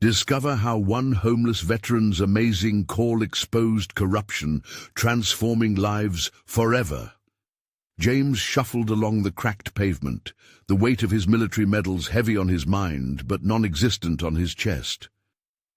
Discover how one homeless veteran's amazing call exposed corruption, transforming lives forever. James shuffled along the cracked pavement, the weight of his military medals heavy on his mind but non-existent on his chest.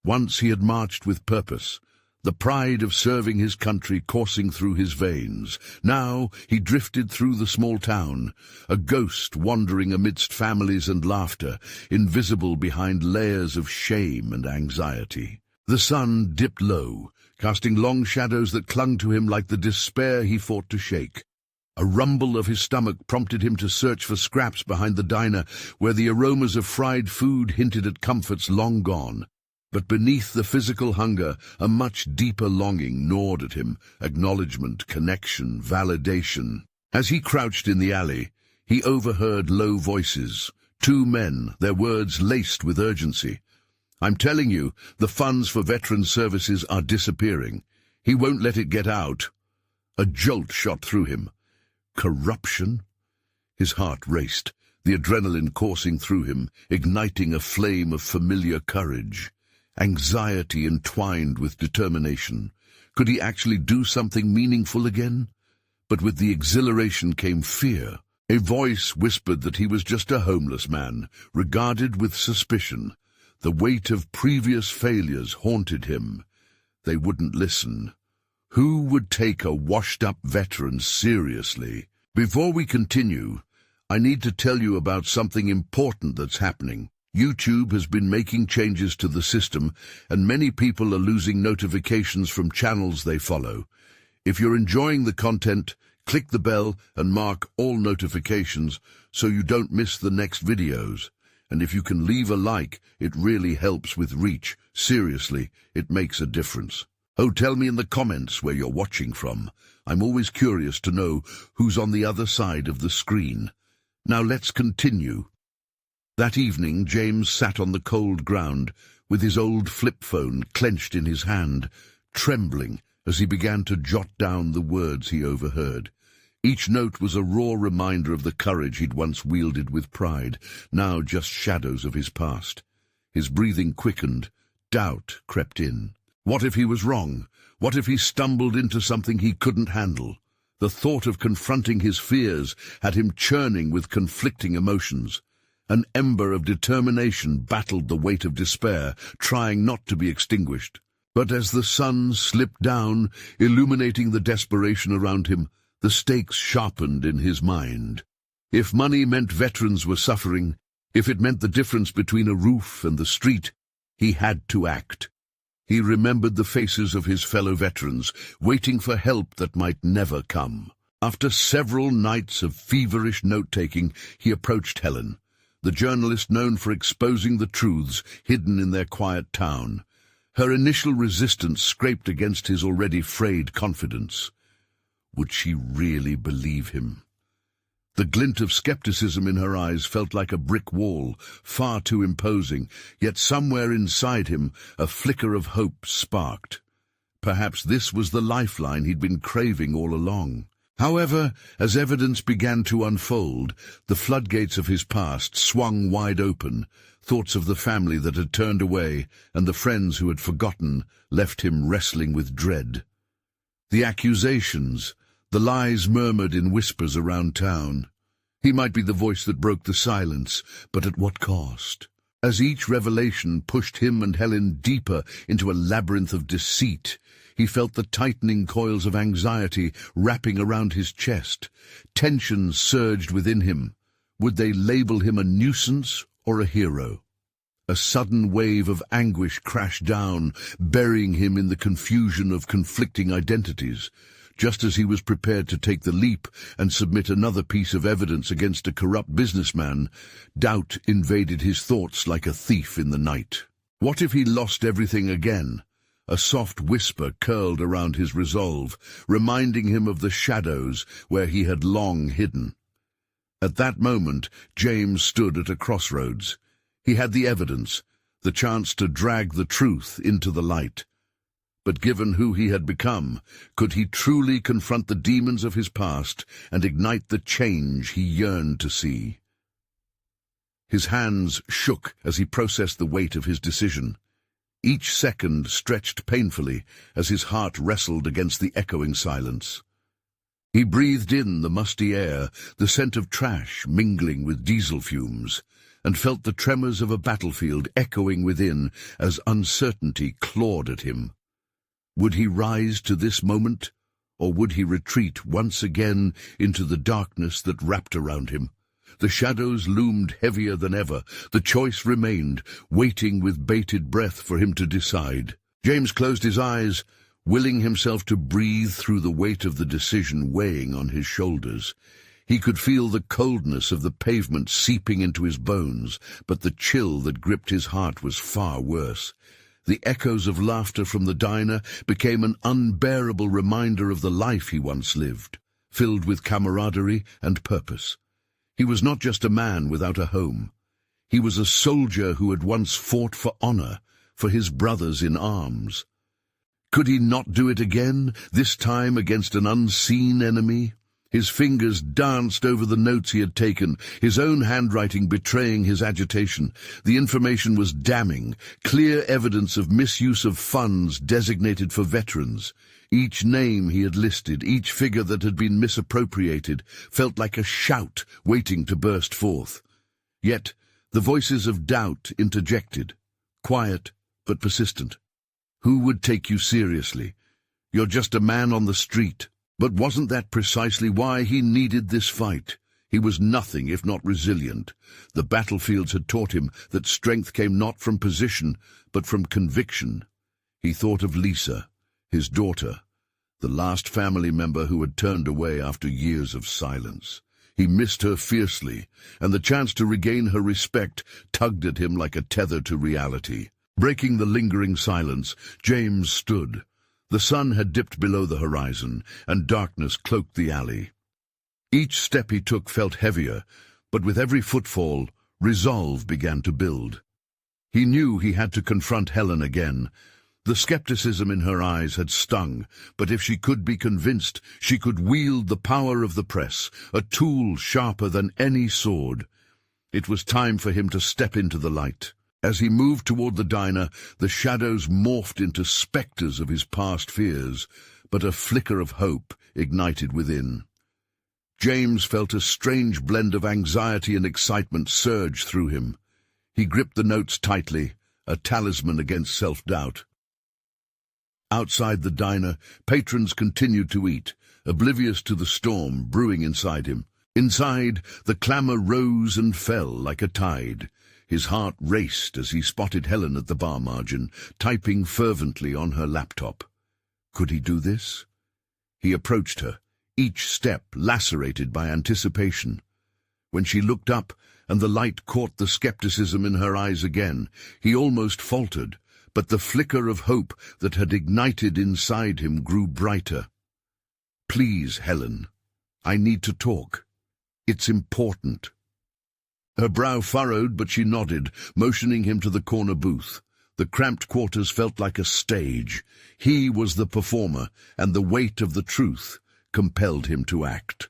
Once he had marched with purpose, the pride of serving his country coursing through his veins. Now he drifted through the small town, a ghost wandering amidst families and laughter, invisible behind layers of shame and anxiety. The sun dipped low, casting long shadows that clung to him like the despair he fought to shake. A rumble of his stomach prompted him to search for scraps behind the diner, where the aromas of fried food hinted at comforts long gone. But beneath the physical hunger, a much deeper longing gnawed at him, acknowledgement, connection, validation. As he crouched in the alley, he overheard low voices. Two men, their words laced with urgency. "I'm telling you, the funds for veteran services are disappearing. He won't let it get out." A jolt shot through him. Corruption? His heart raced, the adrenaline coursing through him, igniting a flame of familiar courage. Anxiety entwined with determination. Could he actually do something meaningful again? But with the exhilaration came fear. A voice whispered that he was just a homeless man, regarded with suspicion. The weight of previous failures haunted him. They wouldn't listen. Who would take a washed-up veteran seriously? Before we continue, I need to tell you about something important that's happening. YouTube has been making changes to the system, and many people are losing notifications from channels they follow. If you're enjoying the content, click the bell and mark all notifications so you don't miss the next videos. And if you can leave a like, it really helps with reach. Seriously, it makes a difference. Oh, tell me in the comments where you're watching from. I'm always curious to know who's on the other side of the screen. Now let's continue. That evening, James sat on the cold ground, with his old flip phone clenched in his hand, trembling as he began to jot down the words he overheard. Each note was a raw reminder of the courage he'd once wielded with pride, now just shadows of his past. His breathing quickened, doubt crept in. What if he was wrong? What if he stumbled into something he couldn't handle? The thought of confronting his fears had him churning with conflicting emotions. An ember of determination battled the weight of despair, trying not to be extinguished. But as the sun slipped down, illuminating the desperation around him, the stakes sharpened in his mind. If money meant veterans were suffering, if it meant the difference between a roof and the street, he had to act. He remembered the faces of his fellow veterans, waiting for help that might never come. After several nights of feverish note-taking, he approached Helen, the journalist known for exposing the truths hidden in their quiet town. Her initial resistance scraped against his already frayed confidence. Would she really believe him? The glint of skepticism in her eyes felt like a brick wall, far too imposing, yet somewhere inside him a flicker of hope sparked. Perhaps this was the lifeline he'd been craving all along. However, as evidence began to unfold, the floodgates of his past swung wide open. Thoughts of the family that had turned away and the friends who had forgotten left him wrestling with dread. The accusations, the lies murmured in whispers around town. He might be the voice that broke the silence, but at what cost? As each revelation pushed him and Helen deeper into a labyrinth of deceit, he felt the tightening coils of anxiety wrapping around his chest. Tension surged within him. Would they label him a nuisance or a hero? A sudden wave of anguish crashed down, burying him in the confusion of conflicting identities. Just as he was prepared to take the leap and submit another piece of evidence against a corrupt businessman, doubt invaded his thoughts like a thief in the night. What if he lost everything again? A soft whisper curled around his resolve, reminding him of the shadows where he had long hidden. At that moment, James stood at a crossroads. He had the evidence, the chance to drag the truth into the light. But given who he had become, could he truly confront the demons of his past and ignite the change he yearned to see? His hands shook as he processed the weight of his decision. Each second stretched painfully as his heart wrestled against the echoing silence. He breathed in the musty air, the scent of trash mingling with diesel fumes, and felt the tremors of a battlefield echoing within as uncertainty clawed at him. Would he rise to this moment, or would he retreat once again into the darkness that wrapped around him? The shadows loomed heavier than ever. The choice remained, waiting with bated breath for him to decide. James closed his eyes, willing himself to breathe through the weight of the decision weighing on his shoulders. He could feel the coldness of the pavement seeping into his bones, but the chill that gripped his heart was far worse. The echoes of laughter from the diner became an unbearable reminder of the life he once lived, filled with camaraderie and purpose. He was not just a man without a home. He was a soldier who had once fought for honor, for his brothers in arms. Could he not do it again, this time against an unseen enemy? His fingers danced over the notes he had taken, his own handwriting betraying his agitation. The information was damning, clear evidence of misuse of funds designated for veterans. Each name he had listed, each figure that had been misappropriated, felt like a shout waiting to burst forth. Yet the voices of doubt interjected, quiet but persistent. Who would take you seriously? You're just a man on the street. But wasn't that precisely why he needed this fight? He was nothing if not resilient. The battlefields had taught him that strength came not from position, but from conviction. He thought of Lisa, his daughter, the last family member who had turned away after years of silence. He missed her fiercely, and the chance to regain her respect tugged at him like a tether to reality. Breaking the lingering silence, James stood. The sun had dipped below the horizon, and darkness cloaked the alley. Each step he took felt heavier, but with every footfall, resolve began to build. He knew he had to confront Helen again. The skepticism in her eyes had stung, but if she could be convinced, she could wield the power of the press, a tool sharper than any sword. It was time for him to step into the light. As he moved toward the diner, the shadows morphed into specters of his past fears, but a flicker of hope ignited within. James felt a strange blend of anxiety and excitement surge through him. He gripped the notes tightly, a talisman against self-doubt. Outside the diner, patrons continued to eat, oblivious to the storm brewing inside him. Inside, the clamor rose and fell like a tide. His heart raced as he spotted Helen at the bar margin, typing fervently on her laptop. Could he do this? He approached her, each step lacerated by anticipation. When she looked up and the light caught the skepticism in her eyes again, he almost faltered, but the flicker of hope that had ignited inside him grew brighter. "Please, Helen, I need to talk. It's important." Her brow furrowed, but she nodded, motioning him to the corner booth. The cramped quarters felt like a stage. He was the performer, and the weight of the truth compelled him to act.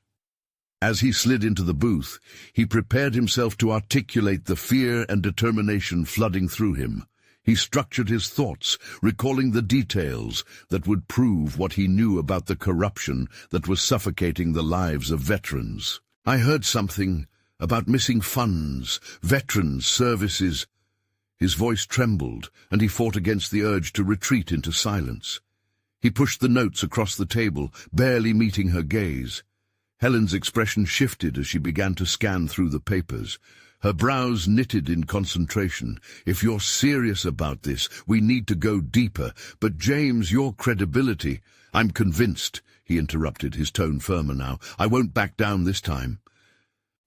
As he slid into the booth, he prepared himself to articulate the fear and determination flooding through him. He structured his thoughts, recalling the details that would prove what he knew about the corruption that was suffocating the lives of veterans. "I heard something about missing funds, veterans, services." His voice trembled, and he fought against the urge to retreat into silence. He pushed the notes across the table, barely meeting her gaze. Helen's expression shifted as she began to scan through the papers. Her brows knitted in concentration. "If you're serious about this, we need to go deeper. But James, your credibility—" "I'm convinced," he interrupted, his tone firmer now. "I won't back down this time."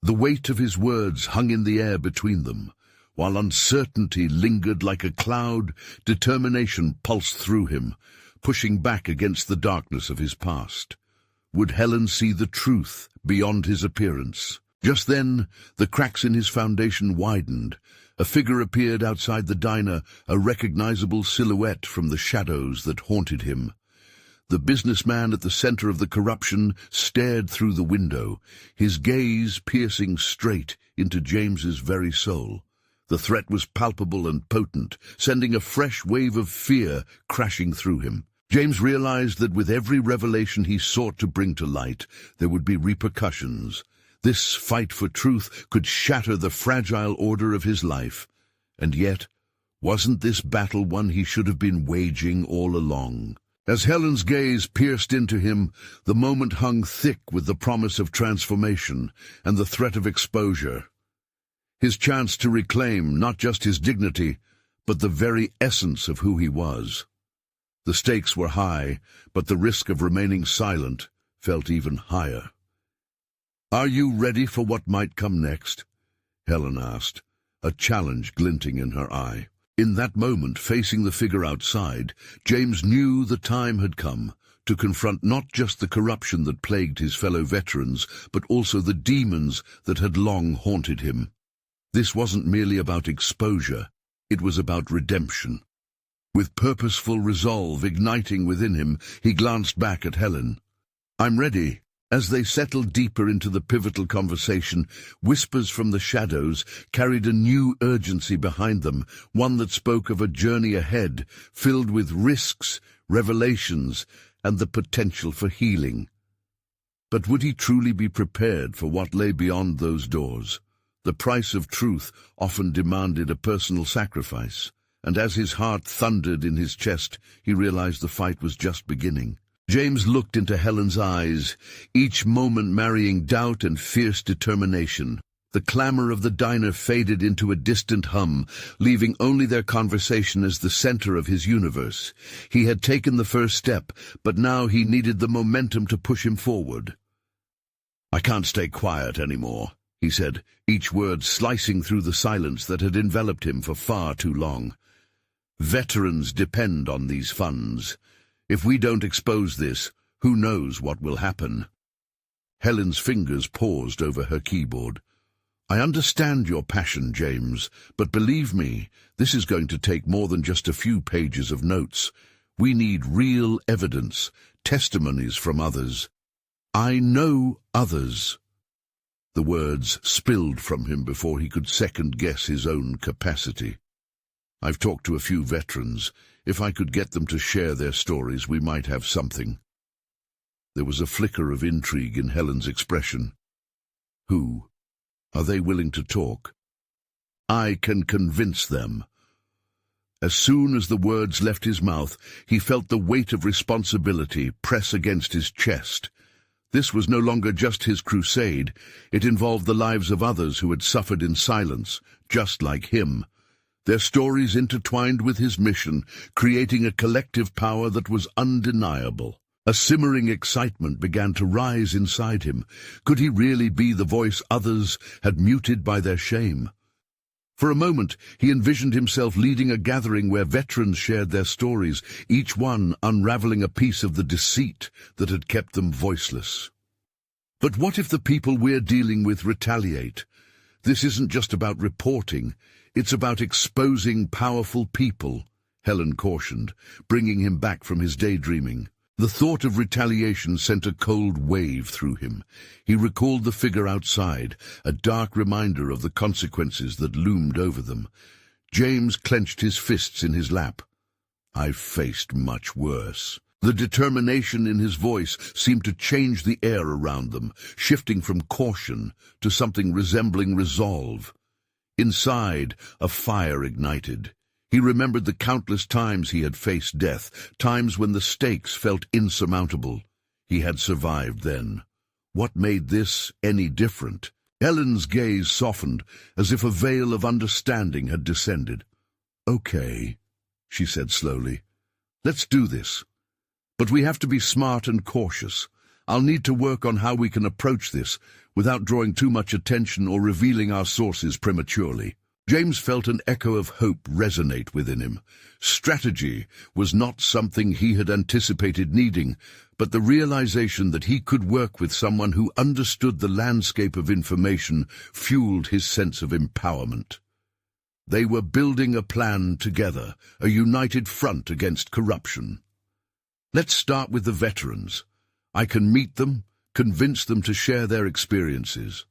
The weight of his words hung in the air between them. While uncertainty lingered like a cloud, determination pulsed through him, pushing back against the darkness of his past. Would Helen see the truth beyond his appearance? Just then, the cracks in his foundation widened. A figure appeared outside the diner, a recognizable silhouette from the shadows that haunted him. The businessman at the center of the corruption stared through the window, his gaze piercing straight into James's very soul. The threat was palpable and potent, sending a fresh wave of fear crashing through him. James realized that with every revelation he sought to bring to light, there would be repercussions. This fight for truth could shatter the fragile order of his life. And yet, wasn't this battle one he should have been waging all along? As Helen's gaze pierced into him, the moment hung thick with the promise of transformation and the threat of exposure. His chance to reclaim not just his dignity, but the very essence of who he was. The stakes were high, but the risk of remaining silent felt even higher. "Are you ready for what might come next?" Helen asked, a challenge glinting in her eye. In that moment, facing the figure outside, James knew the time had come to confront not just the corruption that plagued his fellow veterans, but also the demons that had long haunted him. This wasn't merely about exposure, it was about redemption. With purposeful resolve igniting within him, he glanced back at Helen. "I'm ready." As they settled deeper into the pivotal conversation, whispers from the shadows carried a new urgency behind them, one that spoke of a journey ahead, filled with risks, revelations, and the potential for healing. But would he truly be prepared for what lay beyond those doors? The price of truth often demanded a personal sacrifice, and as his heart thundered in his chest, he realized the fight was just beginning. James looked into Helen's eyes, each moment marrying doubt and fierce determination. The clamor of the diner faded into a distant hum, leaving only their conversation as the center of his universe. He had taken the first step, but now he needed the momentum to push him forward. "I can't stay quiet anymore," he said, each word slicing through the silence that had enveloped him for far too long. "Veterans depend on these funds. If we don't expose this, who knows what will happen?" Helen's fingers paused over her keyboard. "I understand your passion, James, but believe me, this is going to take more than just a few pages of notes. We need real evidence, testimonies from others. I know others." The words spilled from him before he could second-guess his own capacity. "I've talked to a few veterans. If I could get them to share their stories, we might have something." There was a flicker of intrigue in Helen's expression. "Who? Are they willing to talk?" "I can convince them." As soon as the words left his mouth, he felt the weight of responsibility press against his chest. This was no longer just his crusade. It involved the lives of others who had suffered in silence, just like him. Their stories intertwined with his mission, creating a collective power that was undeniable. A simmering excitement began to rise inside him. Could he really be the voice others had muted by their shame? For a moment, he envisioned himself leading a gathering where veterans shared their stories, each one unraveling a piece of the deceit that had kept them voiceless. But what if the people we're dealing with retaliate? This isn't just about reporting. It's about exposing powerful people, Helen cautioned, bringing him back from his daydreaming. The thought of retaliation sent a cold wave through him. He recalled the figure outside, a dark reminder of the consequences that loomed over them. James clenched his fists in his lap. "I've faced much worse." The determination in his voice seemed to change the air around them, shifting from caution to something resembling resolve. Inside, a fire ignited. He remembered the countless times he had faced death, times when the stakes felt insurmountable. He had survived then. What made this any different? Helen's gaze softened, as if a veil of understanding had descended. "Okay," she said slowly. "Let's do this. But we have to be smart and cautious. I'll need to work on how we can approach this without drawing too much attention or revealing our sources prematurely." James felt an echo of hope resonate within him. Strategy was not something he had anticipated needing, but the realization that he could work with someone who understood the landscape of information fueled his sense of empowerment. They were building a plan together, a united front against corruption. "Let's start with the veterans. I can meet them, convince them to share their experiences."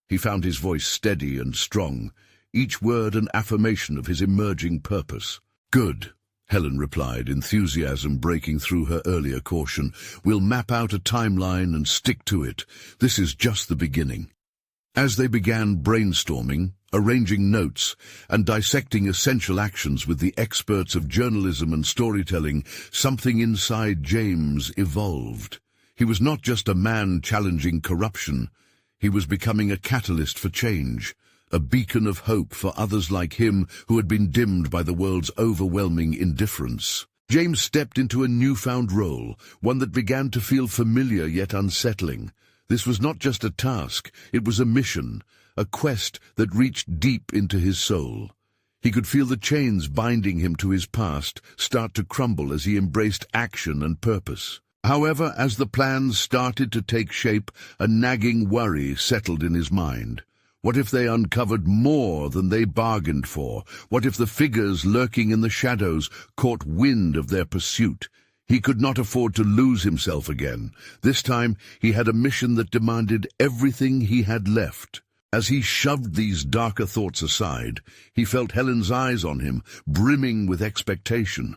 He found his voice steady and strong, each word an affirmation of his emerging purpose. "Good," Helen replied, enthusiasm breaking through her earlier caution. "We'll map out a timeline and stick to it. This is just the beginning." As they began brainstorming, arranging notes, and dissecting essential actions with the experts of journalism and storytelling, something inside James evolved. He was not just a man challenging corruption. He was becoming a catalyst for change, a beacon of hope for others like him who had been dimmed by the world's overwhelming indifference. James stepped into a newfound role, one that began to feel familiar yet unsettling. This was not just a task, it was a mission, a quest that reached deep into his soul. He could feel the chains binding him to his past start to crumble as he embraced action and purpose. However, as the plans started to take shape, a nagging worry settled in his mind. What if they uncovered more than they bargained for? What if the figures lurking in the shadows caught wind of their pursuit? He could not afford to lose himself again. This time he had a mission that demanded everything he had left. As he shoved these darker thoughts aside, he felt Helen's eyes on him, brimming with expectation.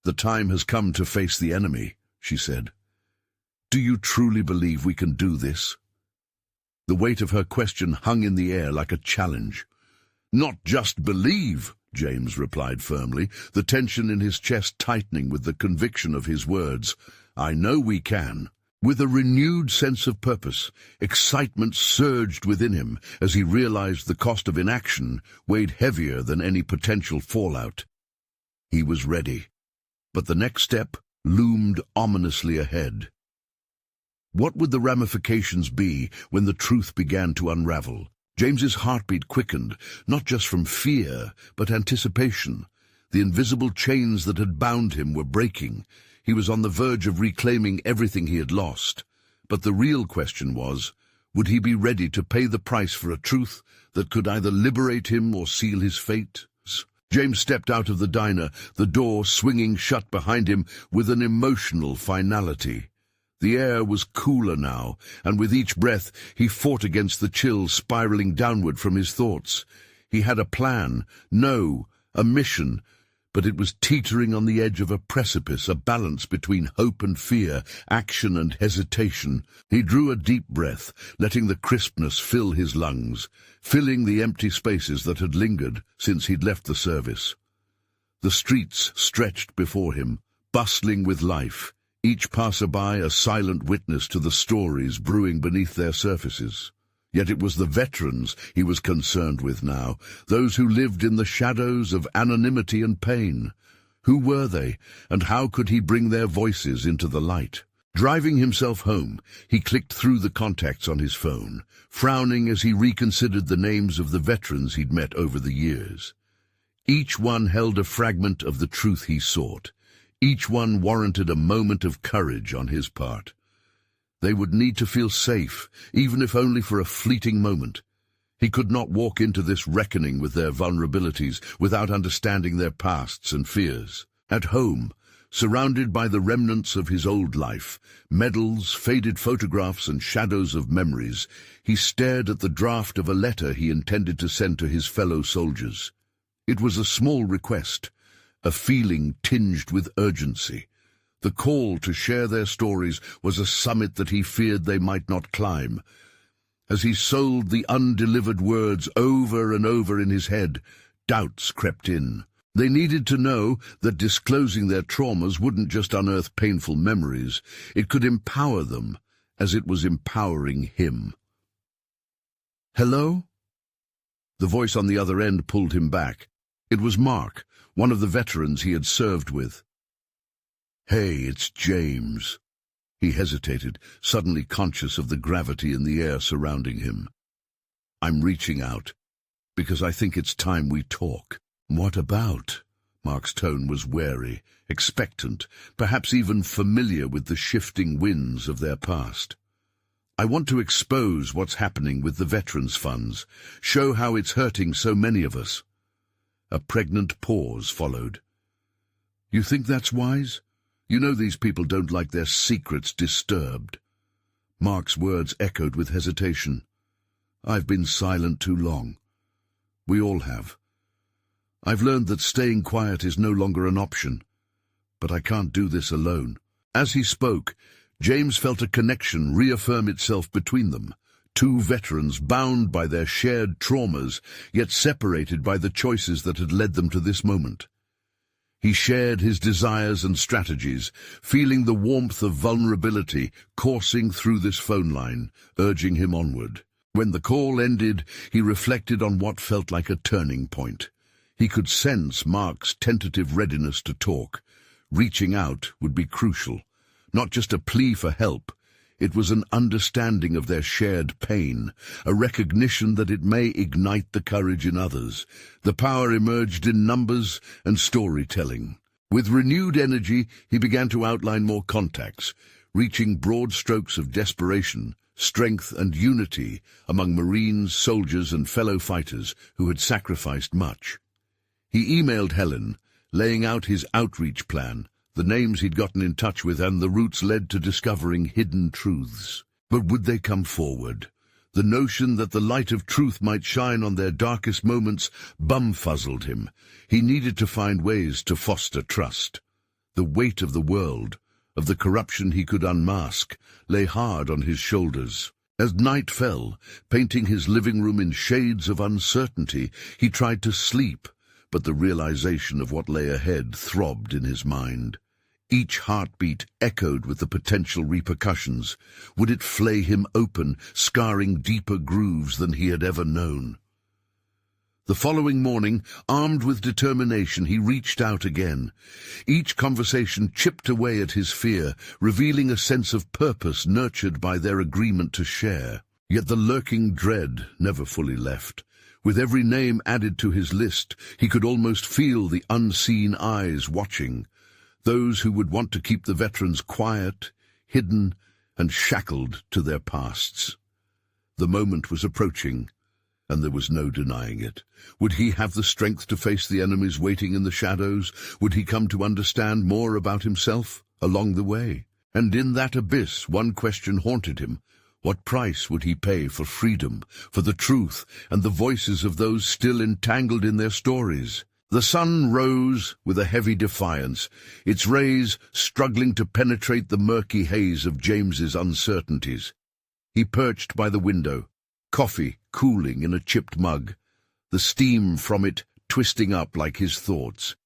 "The time has come to face the enemy," she said. "Do you truly believe we can do this?" The weight of her question hung in the air like a challenge. "Not just believe," James replied firmly, the tension in his chest tightening with the conviction of his words. "I know we can." With a renewed sense of purpose, excitement surged within him as he realized the cost of inaction weighed heavier than any potential fallout. He was ready, but the next step loomed ominously ahead. What would the ramifications be when the truth began to unravel? James's heartbeat quickened, not just from fear, but anticipation. The invisible chains that had bound him were breaking. He was on the verge of reclaiming everything he had lost. But the real question was, would he be ready to pay the price for a truth that could either liberate him or seal his fate? James stepped out of the diner, the door swinging shut behind him with an emotional finality. The air was cooler now, and with each breath he fought against the chill spiraling downward from his thoughts. He had a plan, no, a mission, but it was teetering on the edge of a precipice, a balance between hope and fear, action and hesitation. He drew a deep breath, letting the crispness fill his lungs, filling the empty spaces that had lingered since he'd left the service. The streets stretched before him, bustling with life, each passerby a silent witness to the stories brewing beneath their surfaces. Yet it was the veterans he was concerned with now, those who lived in the shadows of anonymity and pain. Who were they, and how could he bring their voices into the light? Driving himself home, he clicked through the contacts on his phone, frowning as he reconsidered the names of the veterans he'd met over the years. Each one held a fragment of the truth he sought. Each one warranted a moment of courage on his part. They would need to feel safe, even if only for a fleeting moment. He could not walk into this reckoning with their vulnerabilities without understanding their pasts and fears. At home, surrounded by the remnants of his old life, medals, faded photographs and shadows of memories, he stared at the draft of a letter he intended to send to his fellow soldiers. It was a small request, a feeling tinged with urgency. The call to share their stories was a summit that he feared they might not climb. As he sold the undelivered words over and over in his head, doubts crept in. They needed to know that disclosing their traumas wouldn't just unearth painful memories, it could empower them, as it was empowering him. "Hello?" The voice on the other end pulled him back. It was Mark, one of the veterans he had served with. "Hey, it's James." He hesitated, suddenly conscious of the gravity in the air surrounding him. "I'm reaching out, because I think it's time we talk." "What about?" Mark's tone was wary, expectant, perhaps even familiar with the shifting winds of their past. "I want to expose what's happening with the veterans' funds, show how it's hurting so many of us." A pregnant pause followed. "You think that's wise? You know these people don't like their secrets disturbed." Mark's words echoed with hesitation. "I've been silent too long. We all have. I've learned that staying quiet is no longer an option, but I can't do this alone. As he spoke, James felt a connection reaffirm itself between them. Two veterans bound by their shared traumas, yet separated by the choices that had led them to this moment. He shared his desires and strategies, feeling the warmth of vulnerability coursing through this phone line, urging him onward. When the call ended, he reflected on what felt like a turning point. He could sense Mark's tentative readiness to talk. Reaching out would be crucial. Not just a plea for help. It was an understanding of their shared pain, a recognition that it may ignite the courage in others. The power emerged in numbers and storytelling. With renewed energy, he began to outline more contacts, reaching broad strokes of desperation, strength and unity among Marines, soldiers and fellow fighters who had sacrificed much. He emailed Helen, laying out his outreach plan, the names he'd gotten in touch with, and the routes led to discovering hidden truths. But would they come forward? The notion that the light of truth might shine on their darkest moments bumfuzzled him. He needed to find ways to foster trust. The weight of the world, of the corruption he could unmask, lay hard on his shoulders. As night fell, painting his living room in shades of uncertainty, he tried to sleep, but the realization of what lay ahead throbbed in his mind. Each heartbeat echoed with the potential repercussions. Would it flay him open, scarring deeper grooves than he had ever known? The following morning, armed with determination, he reached out again. Each conversation chipped away at his fear, revealing a sense of purpose nurtured by their agreement to share. Yet the lurking dread never fully left. With every name added to his list, he could almost feel the unseen eyes watching. Those who would want to keep the veterans quiet, hidden, and shackled to their pasts. The moment was approaching, and there was no denying it. Would he have the strength to face the enemies waiting in the shadows? Would he come to understand more about himself along the way? And in that abyss, one question haunted him. What price would he pay for freedom, for the truth, and the voices of those still entangled in their stories? The sun rose with a heavy defiance, its rays struggling to penetrate the murky haze of James's uncertainties. He perched by the window, coffee cooling in a chipped mug, the steam from it twisting up like his thoughts.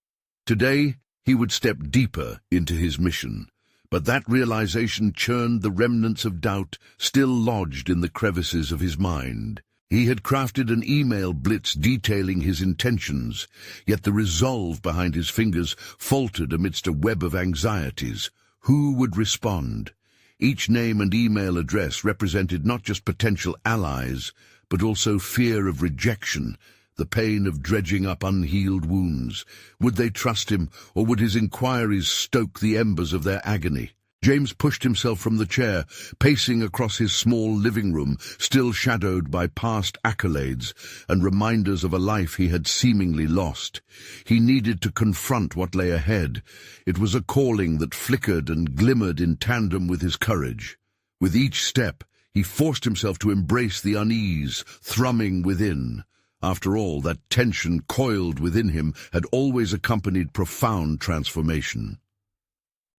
Today, he would step deeper into his mission, but that realization churned the remnants of doubt still lodged in the crevices of his mind. He had crafted an email blitz detailing his intentions, yet the resolve behind his fingers faltered amidst a web of anxieties. Who would respond? Each name and email address represented not just potential allies, but also fear of rejection, the pain of dredging up unhealed wounds. Would they trust him, or would his inquiries stoke the embers of their agony? James pushed himself from the chair, pacing across his small living room, still shadowed by past accolades and reminders of a life he had seemingly lost. He needed to confront what lay ahead. It was a calling that flickered and glimmered in tandem with his courage. With each step, he forced himself to embrace the unease thrumming within. After all, that tension coiled within him had always accompanied profound transformation.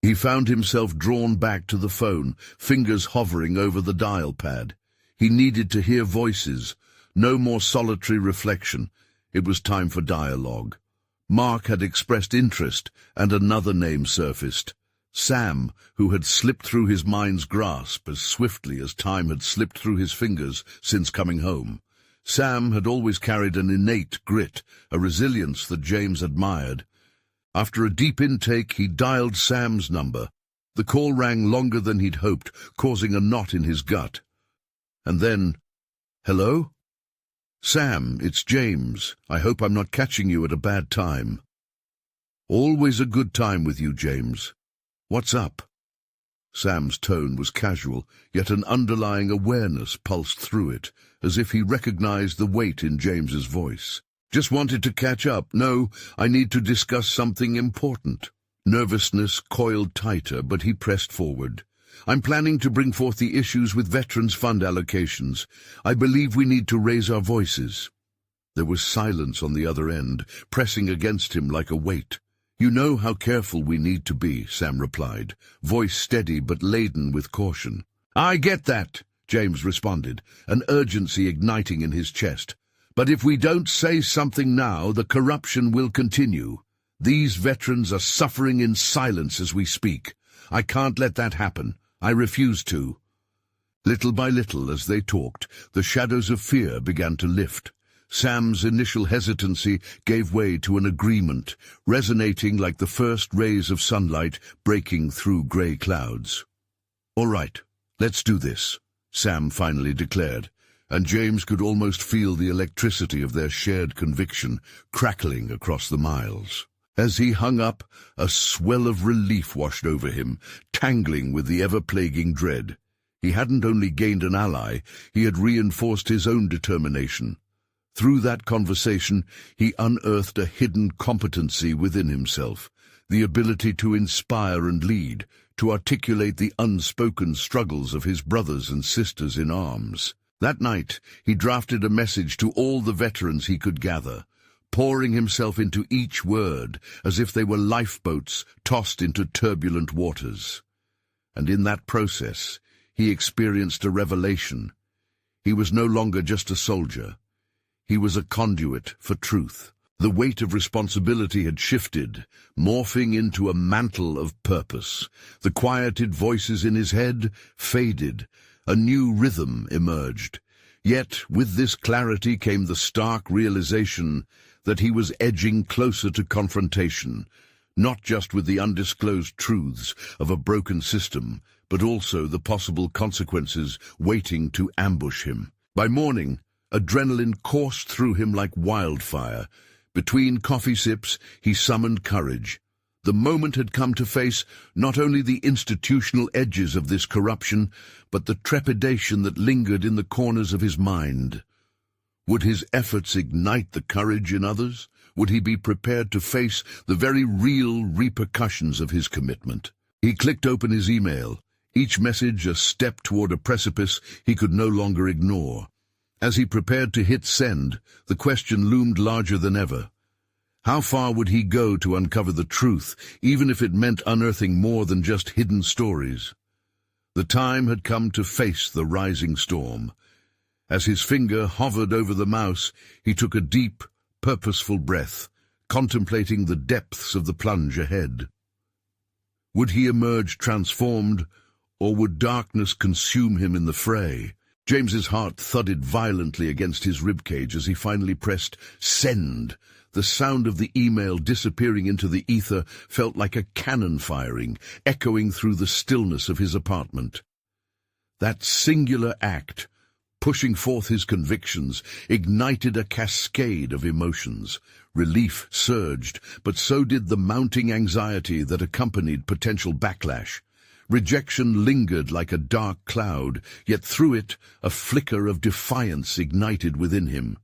He found himself drawn back to the phone, fingers hovering over the dial pad. He needed to hear voices, no more solitary reflection. It was time for dialogue. Mark had expressed interest, and another name surfaced. Sam, who had slipped through his mind's grasp as swiftly as time had slipped through his fingers since coming home. Sam had always carried an innate grit, a resilience that James admired. After a deep intake, he dialed Sam's number. The call rang longer than he'd hoped, causing a knot in his gut. And then, "Hello? Sam, it's James. I hope I'm not catching you at a bad time." "Always a good time with you, James. What's up?" Sam's tone was casual, yet an underlying awareness pulsed through it, as if he recognized the weight in James's voice. "Just wanted to catch up. No, I need to discuss something important." Nervousness coiled tighter, but he pressed forward. "I'm planning to bring forth the issues with Veterans Fund allocations. I believe we need to raise our voices." There was silence on the other end, pressing against him like a weight. "You know how careful we need to be," Sam replied, voice steady but laden with caution. "I get that," James responded, an urgency igniting in his chest. "But if we don't say something now, the corruption will continue. These veterans are suffering in silence as we speak. I can't let that happen. I refuse to." Little by little, as they talked, the shadows of fear began to lift. Sam's initial hesitancy gave way to an agreement, resonating like the first rays of sunlight breaking through grey clouds. "All right, let's do this," Sam finally declared, and James could almost feel the electricity of their shared conviction crackling across the miles. As he hung up, a swell of relief washed over him, tangling with the ever-plaguing dread. He hadn't only gained an ally, he had reinforced his own determination. Through that conversation, he unearthed a hidden competency within himself, the ability to inspire and lead, to articulate the unspoken struggles of his brothers and sisters in arms. That night, he drafted a message to all the veterans he could gather, pouring himself into each word as if they were lifeboats tossed into turbulent waters. And in that process, he experienced a revelation. He was no longer just a soldier. He was a conduit for truth. The weight of responsibility had shifted, morphing into a mantle of purpose. The quieted voices in his head faded. A new rhythm emerged. Yet, with this clarity came the stark realization that he was edging closer to confrontation, not just with the undisclosed truths of a broken system, but also the possible consequences waiting to ambush him. By morning, adrenaline coursed through him like wildfire. Between coffee sips, he summoned courage. The moment had come to face not only the institutional edges of this corruption, but the trepidation that lingered in the corners of his mind. Would his efforts ignite the courage in others? Would he be prepared to face the very real repercussions of his commitment? He clicked open his email, each message a step toward a precipice he could no longer ignore. As he prepared to hit send, the question loomed larger than ever. How far would he go to uncover the truth, even if it meant unearthing more than just hidden stories? The time had come to face the rising storm. As his finger hovered over the mouse, he took a deep, purposeful breath, contemplating the depths of the plunge ahead. Would he emerge transformed, or would darkness consume him in the fray? James's heart thudded violently against his ribcage as he finally pressed send. The sound of the email disappearing into the ether felt like a cannon firing, echoing through the stillness of his apartment. That singular act, pushing forth his convictions, ignited a cascade of emotions. Relief surged, but so did the mounting anxiety that accompanied potential backlash. Rejection lingered like a dark cloud, yet through it a flicker of defiance ignited within him.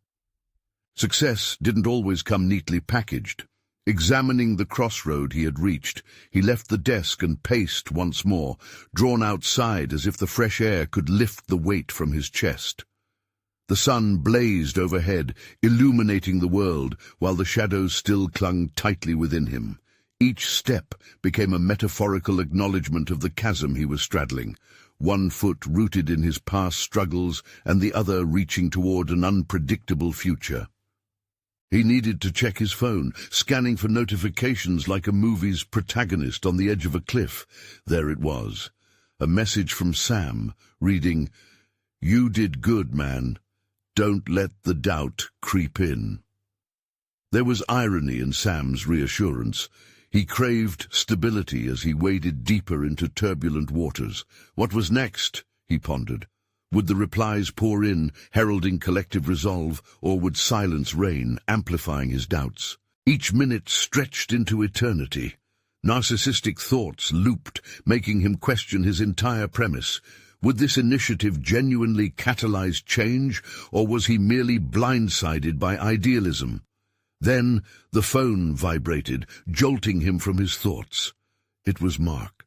Success didn't always come neatly packaged. Examining the crossroad he had reached, he left the desk and paced once more, drawn outside as if the fresh air could lift the weight from his chest. The sun blazed overhead, illuminating the world, while the shadows still clung tightly within him. Each step became a metaphorical acknowledgement of the chasm he was straddling, one foot rooted in his past struggles and the other reaching toward an unpredictable future. He needed to check his phone, scanning for notifications like a movie's protagonist on the edge of a cliff. There it was, a message from Sam, reading, "You did good, man. Don't let the doubt creep in." There was irony in Sam's reassurance. He craved stability as he waded deeper into turbulent waters. What was next? He pondered. Would the replies pour in, heralding collective resolve, or would silence reign, amplifying his doubts? Each minute stretched into eternity. Narcissistic thoughts looped, making him question his entire premise. Would this initiative genuinely catalyze change, or was he merely blindsided by idealism? Then the phone vibrated, jolting him from his thoughts. It was Mark.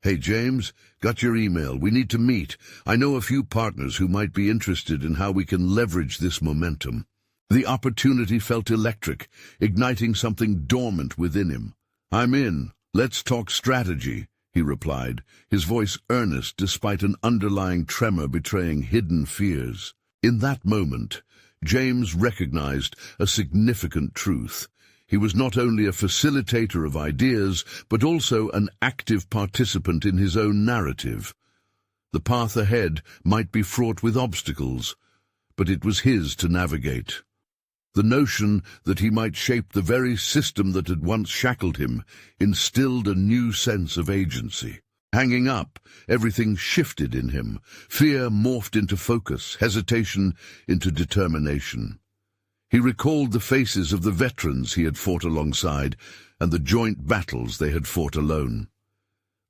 "Hey, James, got your email. We need to meet. I know a few partners who might be interested in how we can leverage this momentum." The opportunity felt electric, igniting something dormant within him. "I'm in. Let's talk strategy," he replied, his voice earnest despite an underlying tremor betraying hidden fears. In that moment, James recognized a significant truth. He was not only a facilitator of ideas, but also an active participant in his own narrative. The path ahead might be fraught with obstacles, but it was his to navigate. The notion that he might shape the very system that had once shackled him instilled a new sense of agency. Hanging up, everything shifted in him. Fear morphed into focus, hesitation into determination. He recalled the faces of the veterans he had fought alongside and the joint battles they had fought alone.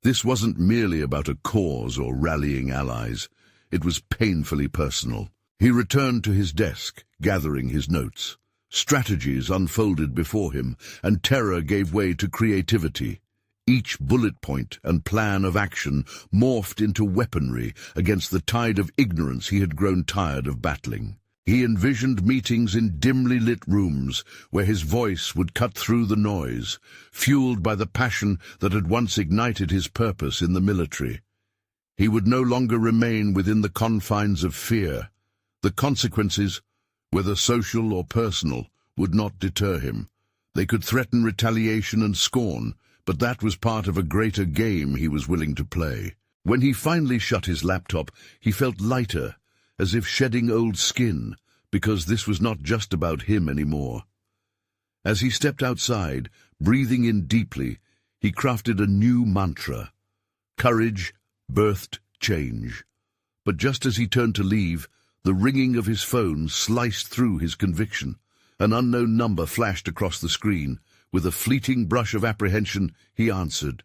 This wasn't merely about a cause or rallying allies. It was painfully personal. He returned to his desk, gathering his notes. Strategies unfolded before him, and terror gave way to creativity. Each bullet point and plan of action morphed into weaponry against the tide of ignorance he had grown tired of battling. He envisioned meetings in dimly lit rooms where his voice would cut through the noise, fueled by the passion that had once ignited his purpose in the military. He would no longer remain within the confines of fear. The consequences, whether social or personal, would not deter him. They could threaten retaliation and scorn, but that was part of a greater game he was willing to play. When he finally shut his laptop, he felt lighter, as if shedding old skin, because this was not just about him anymore. As he stepped outside, breathing in deeply, he crafted a new mantra. Courage birthed change. But just as he turned to leave, the ringing of his phone sliced through his conviction. An unknown number flashed across the screen. With a fleeting brush of apprehension, he answered.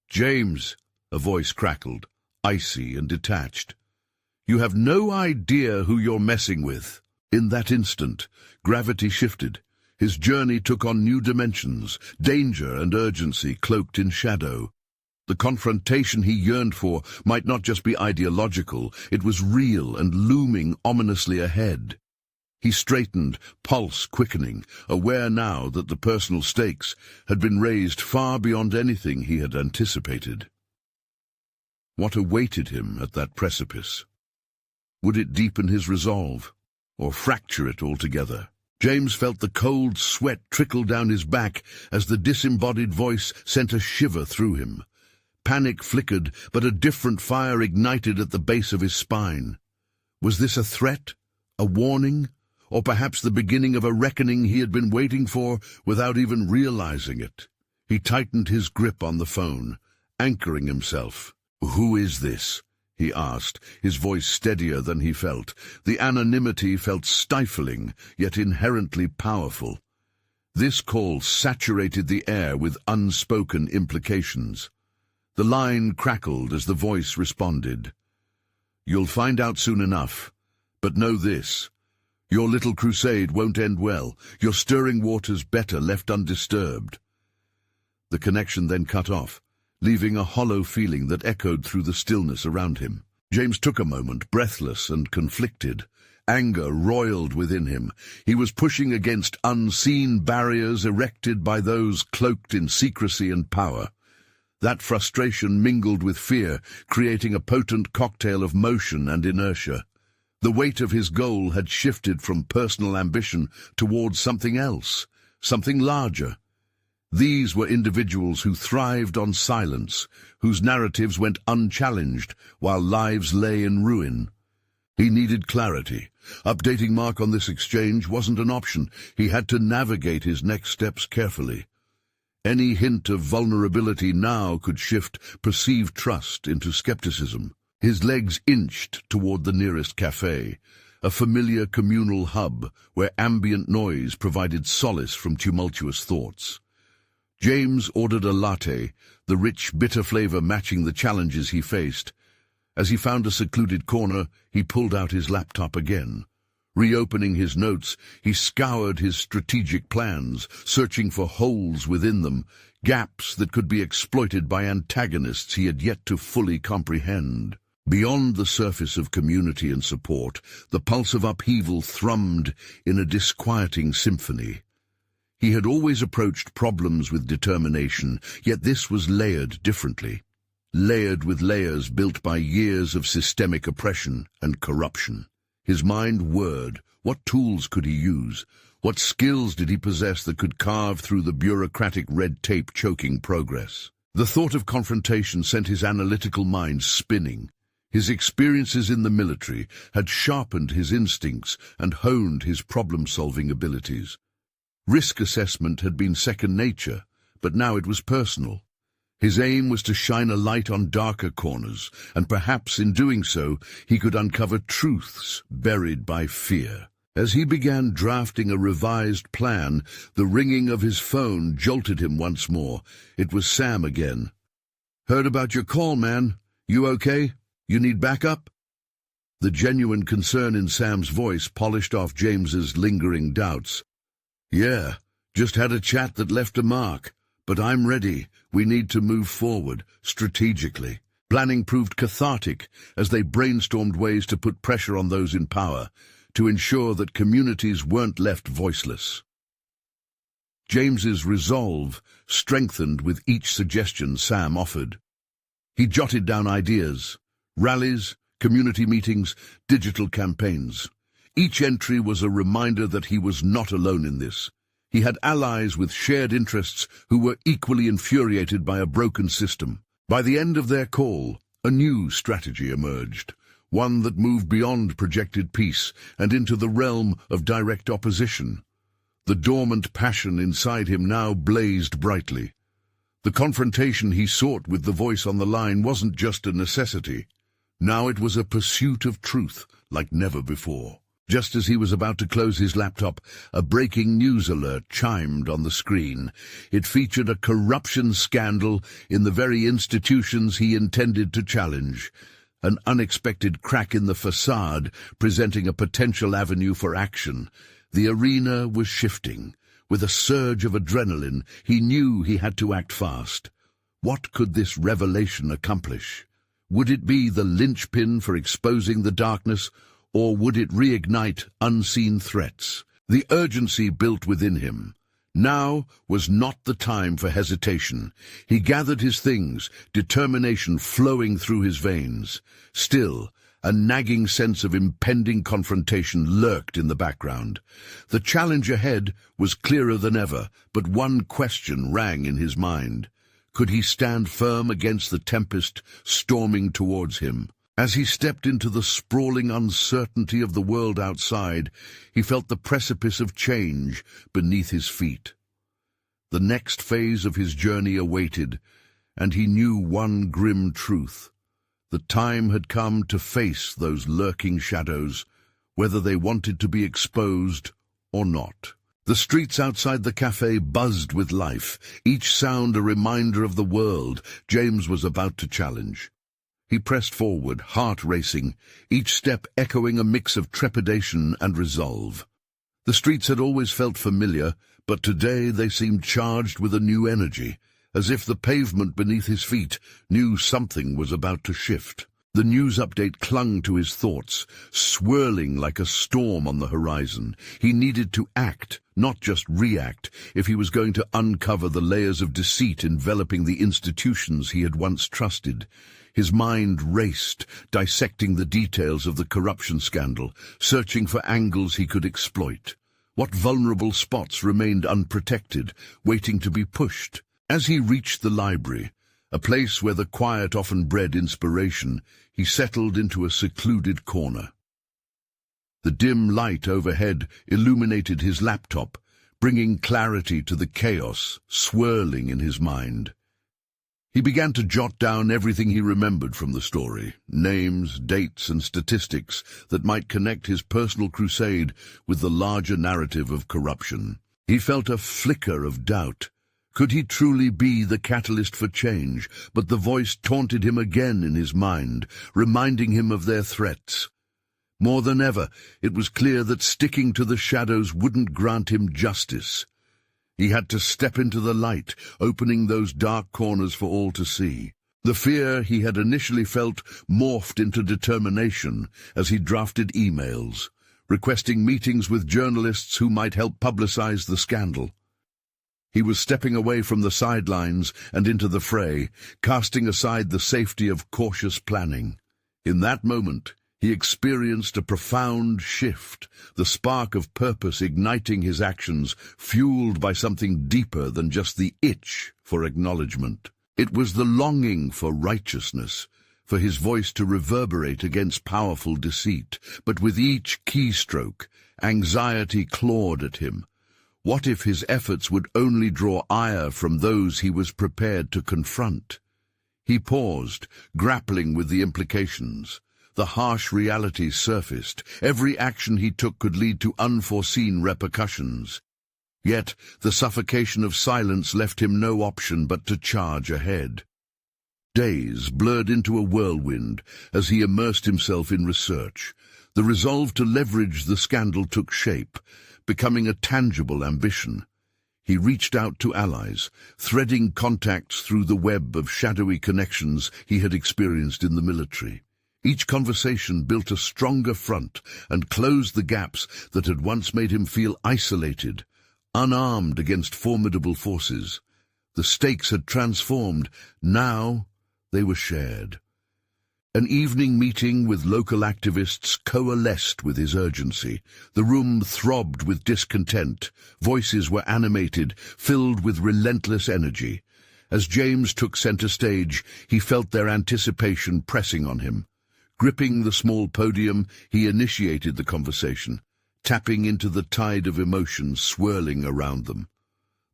"James," a voice crackled, icy and detached. "You have no idea who you're messing with." In that instant, gravity shifted. His journey took on new dimensions, danger and urgency cloaked in shadow. The confrontation he yearned for might not just be ideological, it was real and looming ominously ahead. He straightened, pulse quickening, aware now that the personal stakes had been raised far beyond anything he had anticipated. What awaited him at that precipice? Would it deepen his resolve, or fracture it altogether? James felt the cold sweat trickle down his back as the disembodied voice sent a shiver through him. Panic flickered, but a different fire ignited at the base of his spine. Was this a threat? A warning? Or perhaps the beginning of a reckoning he had been waiting for without even realizing it? He tightened his grip on the phone, anchoring himself. "Who is this?" he asked, his voice steadier than he felt. The anonymity felt stifling, yet inherently powerful. This call saturated the air with unspoken implications. The line crackled as the voice responded. "You'll find out soon enough. But know this. Your little crusade won't end well. Your stirring waters better left undisturbed." The connection then cut off, leaving a hollow feeling that echoed through the stillness around him. James took a moment, breathless and conflicted. Anger roiled within him. He was pushing against unseen barriers erected by those cloaked in secrecy and power. That frustration mingled with fear, creating a potent cocktail of motion and inertia. The weight of his goal had shifted from personal ambition towards something else, something larger. These were individuals who thrived on silence, whose narratives went unchallenged while lives lay in ruin. He needed clarity. Updating Mark on this exchange wasn't an option. He had to navigate his next steps carefully. Any hint of vulnerability now could shift perceived trust into skepticism. His legs inched toward the nearest cafe, a familiar communal hub where ambient noise provided solace from tumultuous thoughts. James ordered a latte, the rich, bitter flavor matching the challenges he faced. As he found a secluded corner, he pulled out his laptop again. Reopening his notes, he scoured his strategic plans, searching for holes within them, gaps that could be exploited by antagonists he had yet to fully comprehend. Beyond the surface of community and support, the pulse of upheaval thrummed in a disquieting symphony. He had always approached problems with determination, yet this was layered differently. Layered with layers built by years of systemic oppression and corruption. His mind whirred. What tools could he use? What skills did he possess that could carve through the bureaucratic red tape choking progress? The thought of confrontation sent his analytical mind spinning. His experiences in the military had sharpened his instincts and honed his problem-solving abilities. Risk assessment had been second nature, but now it was personal. His aim was to shine a light on darker corners, and perhaps in doing so, he could uncover truths buried by fear. As he began drafting a revised plan, the ringing of his phone jolted him once more. It was Sam again. "Heard about your call, man. You okay? You need backup?" The genuine concern in Sam's voice polished off James's lingering doubts. "Yeah, just had a chat that left a mark. But I'm ready. We need to move forward, strategically." Planning proved cathartic as they brainstormed ways to put pressure on those in power, to ensure that communities weren't left voiceless. James's resolve strengthened with each suggestion Sam offered. He jotted down ideas: rallies, community meetings, digital campaigns. Each entry was a reminder that he was not alone in this. He had allies with shared interests who were equally infuriated by a broken system. By the end of their call, a new strategy emerged, one that moved beyond projected peace and into the realm of direct opposition. The dormant passion inside him now blazed brightly. The confrontation he sought with the voice on the line wasn't just a necessity. Now it was a pursuit of truth like never before. Just as he was about to close his laptop, a breaking news alert chimed on the screen. It featured a corruption scandal in the very institutions he intended to challenge. An unexpected crack in the facade, presenting a potential avenue for action. The arena was shifting. With a surge of adrenaline, he knew he had to act fast. What could this revelation accomplish? Would it be the linchpin for exposing the darkness, or would it reignite unseen threats? The urgency built within him. Now was not the time for hesitation. He gathered his things, determination flowing through his veins. Still, a nagging sense of impending confrontation lurked in the background. The challenge ahead was clearer than ever, but one question rang in his mind. Could he stand firm against the tempest storming towards him? As he stepped into the sprawling uncertainty of the world outside, he felt the precipice of change beneath his feet. The next phase of his journey awaited, and he knew one grim truth. The time had come to face those lurking shadows, whether they wanted to be exposed or not. The streets outside the cafe buzzed with life, each sound a reminder of the world James was about to challenge. He pressed forward, heart racing, each step echoing a mix of trepidation and resolve. The streets had always felt familiar, but today they seemed charged with a new energy, as if the pavement beneath his feet knew something was about to shift. The news update clung to his thoughts, swirling like a storm on the horizon. He needed to act, not just react, if he was going to uncover the layers of deceit enveloping the institutions he had once trusted. His mind raced, dissecting the details of the corruption scandal, searching for angles he could exploit. What vulnerable spots remained unprotected, waiting to be pushed? As he reached the library, a place where the quiet often bred inspiration, he settled into a secluded corner. The dim light overhead illuminated his laptop, bringing clarity to the chaos swirling in his mind. He began to jot down everything he remembered from the story, names, dates, and statistics that might connect his personal crusade with the larger narrative of corruption. He felt a flicker of doubt. Could he truly be the catalyst for change? But the voice taunted him again in his mind, reminding him of their threats. More than ever, it was clear that sticking to the shadows wouldn't grant him justice. He had to step into the light, opening those dark corners for all to see. The fear he had initially felt morphed into determination as he drafted emails, requesting meetings with journalists who might help publicize the scandal. He was stepping away from the sidelines and into the fray, casting aside the safety of cautious planning. In that moment, he experienced a profound shift, the spark of purpose igniting his actions, fueled by something deeper than just the itch for acknowledgement. It was the longing for righteousness, for his voice to reverberate against powerful deceit. But with each keystroke, anxiety clawed at him. What if his efforts would only draw ire from those he was prepared to confront? He paused, grappling with the implications. The harsh reality surfaced. Every action he took could lead to unforeseen repercussions. Yet the suffocation of silence left him no option but to charge ahead. Days blurred into a whirlwind as he immersed himself in research. The resolve to leverage the scandal took shape, becoming a tangible ambition. He reached out to allies, threading contacts through the web of shadowy connections he had experienced in the military. Each conversation built a stronger front and closed the gaps that had once made him feel isolated, unarmed against formidable forces. The stakes had transformed. Now they were shared. An evening meeting with local activists coalesced with his urgency. The room throbbed with discontent. Voices were animated, filled with relentless energy. As James took center stage, he felt their anticipation pressing on him. Gripping the small podium, he initiated the conversation, tapping into the tide of emotions swirling around them.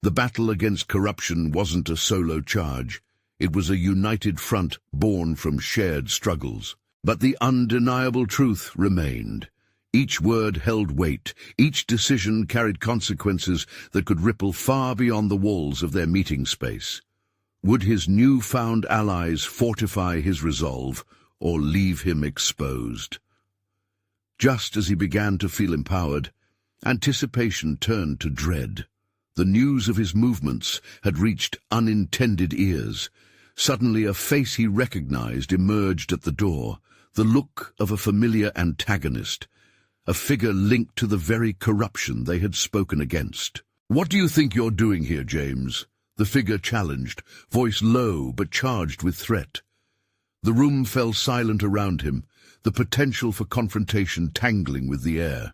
The battle against corruption wasn't a solo charge. It was a united front born from shared struggles. But the undeniable truth remained. Each word held weight. Each decision carried consequences that could ripple far beyond the walls of their meeting space. Would his newfound allies fortify his resolve, or leave him exposed? Just as he began to feel empowered, anticipation turned to dread. The news of his movements had reached unintended ears. Suddenly a face he recognized emerged at the door, the look of a familiar antagonist, a figure linked to the very corruption they had spoken against. "What do you think you're doing here, James?" the figure challenged, voice low but charged with threat. The room fell silent around him, the potential for confrontation tangling with the air.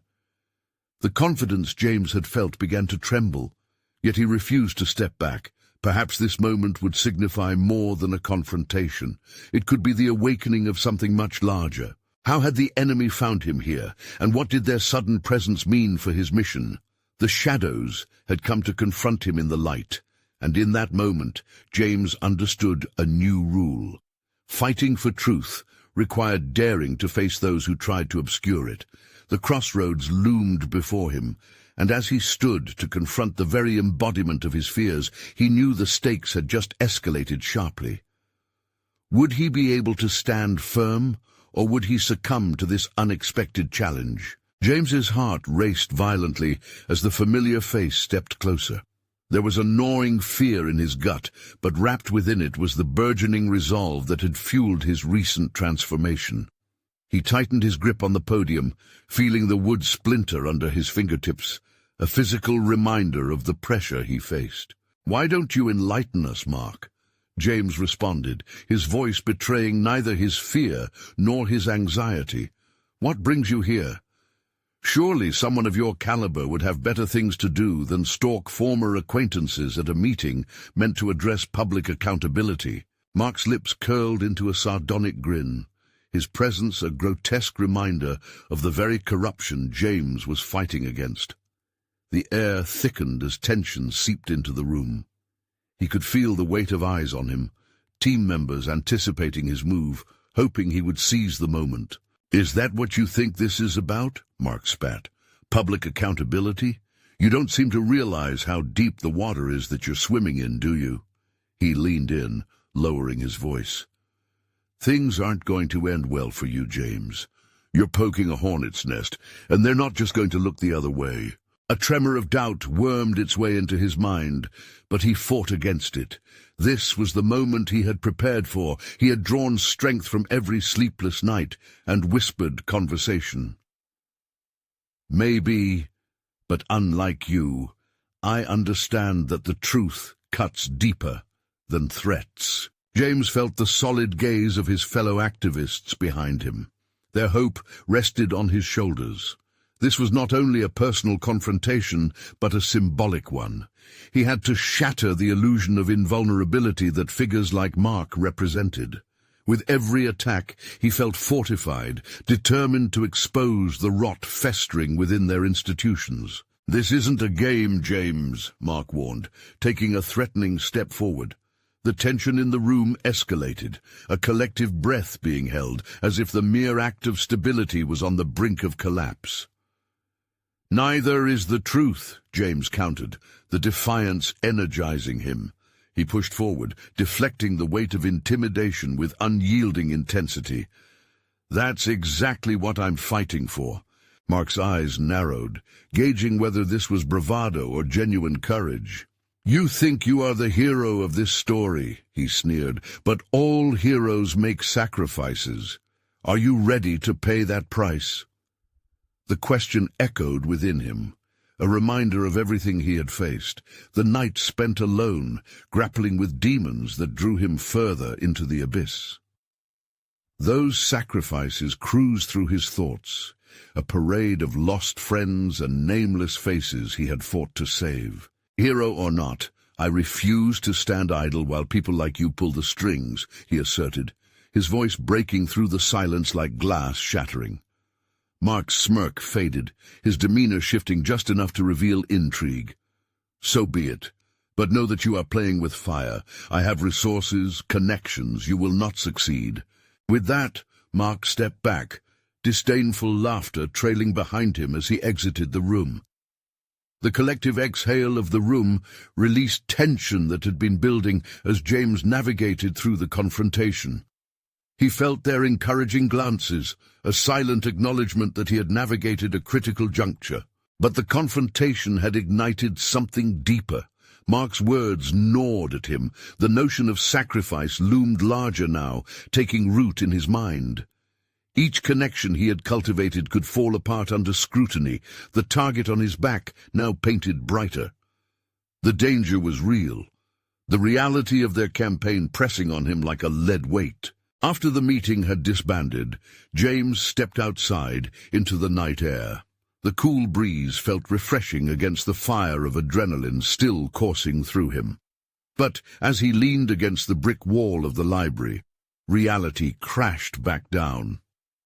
The confidence James had felt began to tremble, yet he refused to step back. Perhaps this moment would signify more than a confrontation. It could be the awakening of something much larger. How had the enemy found him here, and what did their sudden presence mean for his mission? The shadows had come to confront him in the light, and in that moment James understood a new rule. Fighting for truth required daring to face those who tried to obscure it. The crossroads loomed before him, and as he stood to confront the very embodiment of his fears, he knew the stakes had just escalated sharply. Would he be able to stand firm, or would he succumb to this unexpected challenge? James's heart raced violently as the familiar face stepped closer. There was a gnawing fear in his gut, but wrapped within it was the burgeoning resolve that had fueled his recent transformation. He tightened his grip on the podium, feeling the wood splinter under his fingertips, a physical reminder of the pressure he faced. "Why don't you enlighten us, Mark?" James responded, his voice betraying neither his fear nor his anxiety. "What brings you here? Surely someone of your caliber would have better things to do than stalk former acquaintances at a meeting meant to address public accountability." Mark's lips curled into a sardonic grin, his presence a grotesque reminder of the very corruption James was fighting against. The air thickened as tension seeped into the room. He could feel the weight of eyes on him, team members anticipating his move, hoping he would seize the moment. "Is that what you think this is about?" Mark spat. "Public accountability? You don't seem to realize how deep the water is that you're swimming in, do you?" He leaned in, lowering his voice. "Things aren't going to end well for you, James. You're poking a hornet's nest, and they're not just going to look the other way. A tremor of doubt wormed its way into his mind, but he fought against it. This was the moment he had prepared for. He had drawn strength from every sleepless night and whispered conversation. Maybe, but unlike you, I understand that the truth cuts deeper than threats. James felt the solid gaze of his fellow activists behind him. Their hope rested on his shoulders. This was not only a personal confrontation, but a symbolic one. He had to shatter the illusion of invulnerability that figures like Mark represented. With every attack, he felt fortified, determined to expose the rot festering within their institutions. "This isn't a game, James," Mark warned, taking a threatening step forward. The tension in the room escalated, a collective breath being held, as if the mere act of stability was on the brink of collapse. "Neither is the truth," James countered, the defiance energizing him. He pushed forward, deflecting the weight of intimidation with unyielding intensity. "That's exactly what I'm fighting for." Mark's eyes narrowed, gauging whether this was bravado or genuine courage. "You think you are the hero of this story," he sneered, "but all heroes make sacrifices. Are you ready to pay that price?" The question echoed within him, a reminder of everything he had faced, the night spent alone, grappling with demons that drew him further into the abyss. Those sacrifices cruised through his thoughts, a parade of lost friends and nameless faces he had fought to save. "Hero or not, I refuse to stand idle while people like you pull the strings," he asserted, his voice breaking through the silence like glass shattering. Mark's smirk faded, his demeanor shifting just enough to reveal intrigue. "So be it. But know that you are playing with fire. I have resources, connections. You will not succeed." With that, Mark stepped back, disdainful laughter trailing behind him as he exited the room. The collective exhale of the room released tension that had been building as James navigated through the confrontation. He felt their encouraging glances, a silent acknowledgement that he had navigated a critical juncture. But the confrontation had ignited something deeper. Mark's words gnawed at him. The notion of sacrifice loomed larger now, taking root in his mind. Each connection he had cultivated could fall apart under scrutiny, the target on his back now painted brighter. The danger was real, the reality of their campaign pressing on him like a lead weight. After the meeting had disbanded, James stepped outside into the night air. The cool breeze felt refreshing against the fire of adrenaline still coursing through him. But as he leaned against the brick wall of the library, reality crashed back down.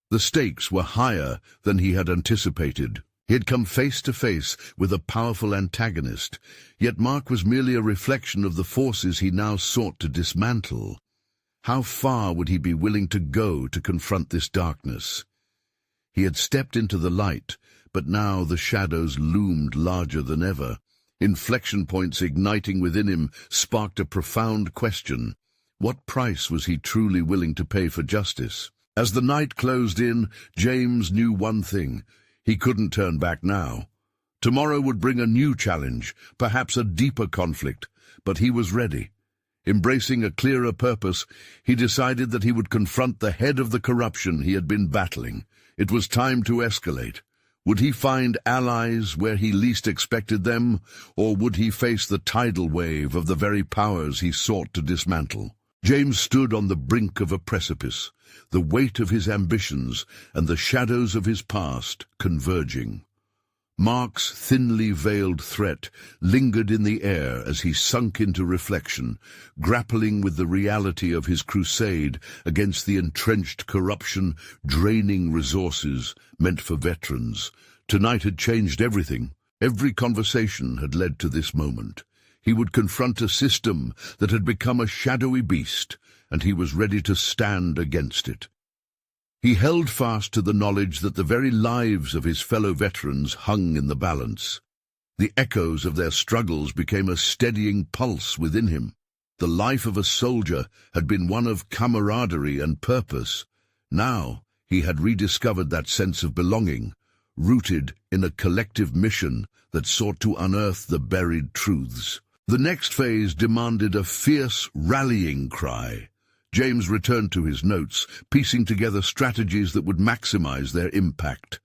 The stakes were higher than he had anticipated. He had come face to face with a powerful antagonist, yet Mark was merely a reflection of the forces he now sought to dismantle. How far would he be willing to go to confront this darkness? He had stepped into the light, but now the shadows loomed larger than ever. Inflection points igniting within him sparked a profound question. What price was he truly willing to pay for justice? As the night closed in, James knew one thing. He couldn't turn back now. Tomorrow would bring a new challenge, perhaps a deeper conflict, but he was ready. Embracing a clearer purpose, he decided that he would confront the head of the corruption he had been battling. It was time to escalate. Would he find allies where he least expected them, or would he face the tidal wave of the very powers he sought to dismantle? James stood on the brink of a precipice, the weight of his ambitions and the shadows of his past converging. Mark's thinly veiled threat lingered in the air as he sunk into reflection, grappling with the reality of his crusade against the entrenched corruption, draining resources meant for veterans. Tonight had changed everything. Every conversation had led to this moment. He would confront a system that had become a shadowy beast, and he was ready to stand against it. He held fast to the knowledge that the very lives of his fellow veterans hung in the balance. The echoes of their struggles became a steadying pulse within him. The life of a soldier had been one of camaraderie and purpose. Now he had rediscovered that sense of belonging, rooted in a collective mission that sought to unearth the buried truths. The next phase demanded a fierce rallying cry. James returned to his notes, piecing together strategies that would maximize their impact.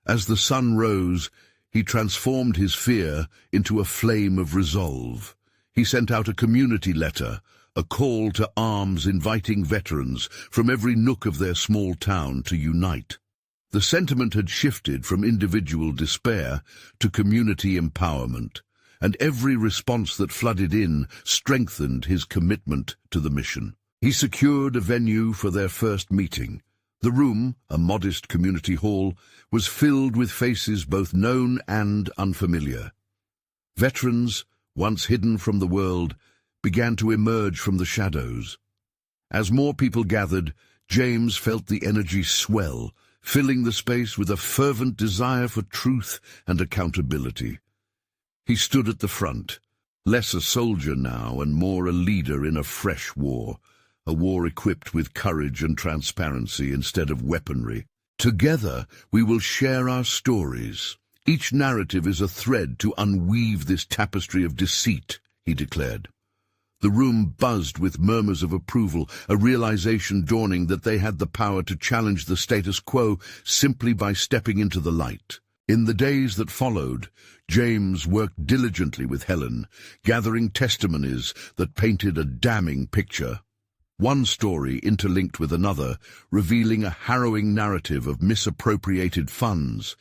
As the sun rose, he transformed his fear into a flame of resolve. He sent out a community letter, a call to arms inviting veterans from every nook of their small town to unite. The sentiment had shifted from individual despair to community empowerment, and every response that flooded in strengthened his commitment to the mission. He secured a venue for their first meeting. The room, a modest community hall, was filled with faces both known and unfamiliar. Veterans, once hidden from the world, began to emerge from the shadows. As more people gathered, James felt the energy swell, filling the space with a fervent desire for truth and accountability. He stood at the front, less a soldier now and more a leader in a fresh war, a war equipped with courage and transparency instead of weaponry. Together, we will share our stories. Each narrative is a thread to unweave this tapestry of deceit, he declared. The room buzzed with murmurs of approval, a realization dawning that they had the power to challenge the status quo simply by stepping into the light. In the days that followed, James worked diligently with Helen, gathering testimonies that painted a damning picture. One story interlinked with another, revealing a harrowing narrative of misappropriated funds,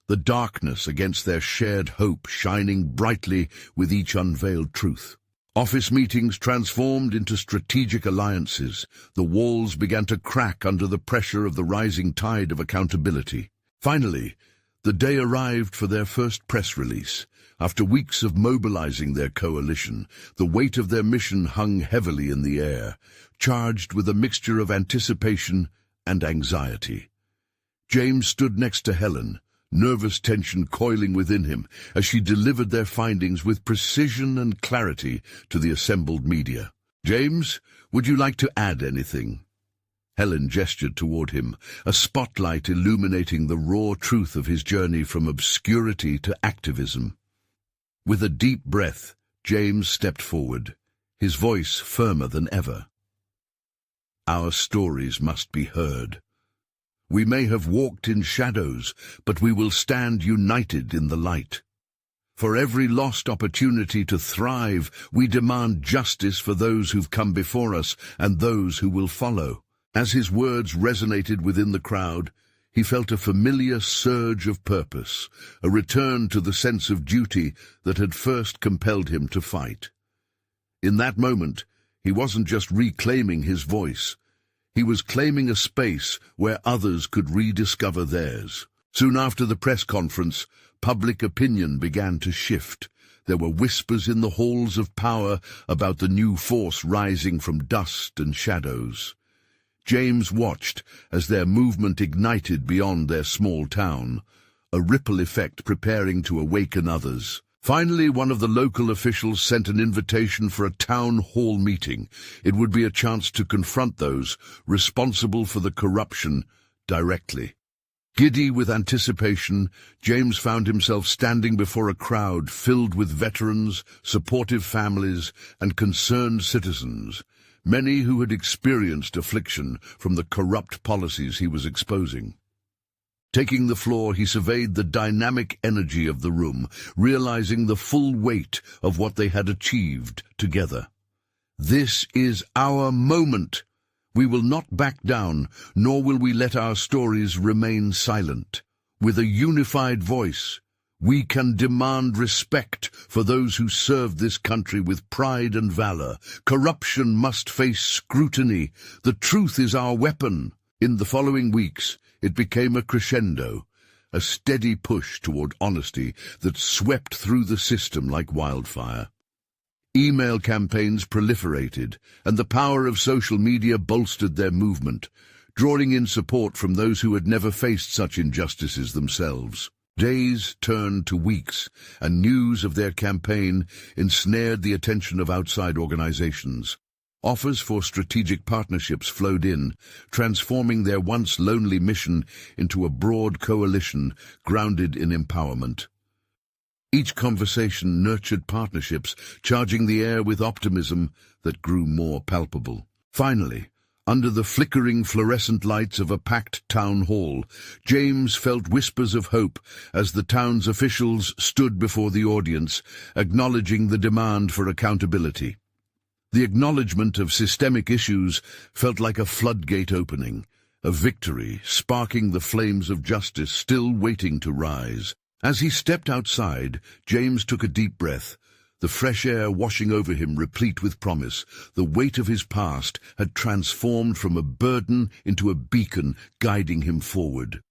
the darkness against their shared hope shining brightly with each unveiled truth. Office meetings transformed into strategic alliances. The walls began to crack under the pressure of the rising tide of accountability. Finally, the day arrived for their first press release. After weeks of mobilizing their coalition, the weight of their mission hung heavily in the air, charged with a mixture of anticipation and anxiety. James stood next to Helen, nervous tension coiling within him as she delivered their findings with precision and clarity to the assembled media. "James, would you like to add anything?" Helen gestured toward him, a spotlight illuminating the raw truth of his journey from obscurity to activism. With a deep breath, James stepped forward, his voice firmer than ever. "Our stories must be heard. We may have walked in shadows, but we will stand united in the light. For every lost opportunity to thrive, we demand justice for those who've come before us and those who will follow." As his words resonated within the crowd, he felt a familiar surge of purpose, a return to the sense of duty that had first compelled him to fight. In that moment, he wasn't just reclaiming his voice. He was claiming a space where others could rediscover theirs. Soon after the press conference, public opinion began to shift. There were whispers in the halls of power about the new force rising from dust and shadows. James watched as their movement ignited beyond their small town, a ripple effect preparing to awaken others. Finally, one of the local officials sent an invitation for a town hall meeting. It would be a chance to confront those responsible for the corruption directly. Giddy with anticipation, James found himself standing before a crowd filled with veterans, supportive families, and concerned citizens, many who had experienced affliction from the corrupt policies he was exposing. Taking the floor, he surveyed the dynamic energy of the room, realizing the full weight of what they had achieved together. "This is our moment. We will not back down, nor will we let our stories remain silent. With a unified voice, we can demand respect for those who served this country with pride and valor. Corruption must face scrutiny. The truth is our weapon." In the following weeks, it became a crescendo, a steady push toward honesty that swept through the system like wildfire. Email campaigns proliferated, and the power of social media bolstered their movement, drawing in support from those who had never faced such injustices themselves. Days turned to weeks, and news of their campaign ensnared the attention of outside organizations. Offers for strategic partnerships flowed in, transforming their once lonely mission into a broad coalition grounded in empowerment. Each conversation nurtured partnerships, charging the air with optimism that grew more palpable. Finally, under the flickering fluorescent lights of a packed town hall, James felt whispers of hope as the town's officials stood before the audience, acknowledging the demand for accountability. The acknowledgement of systemic issues felt like a floodgate opening, a victory sparking the flames of justice still waiting to rise. As he stepped outside, James took a deep breath, the fresh air washing over him replete with promise. The weight of his past had transformed from a burden into a beacon guiding him forward.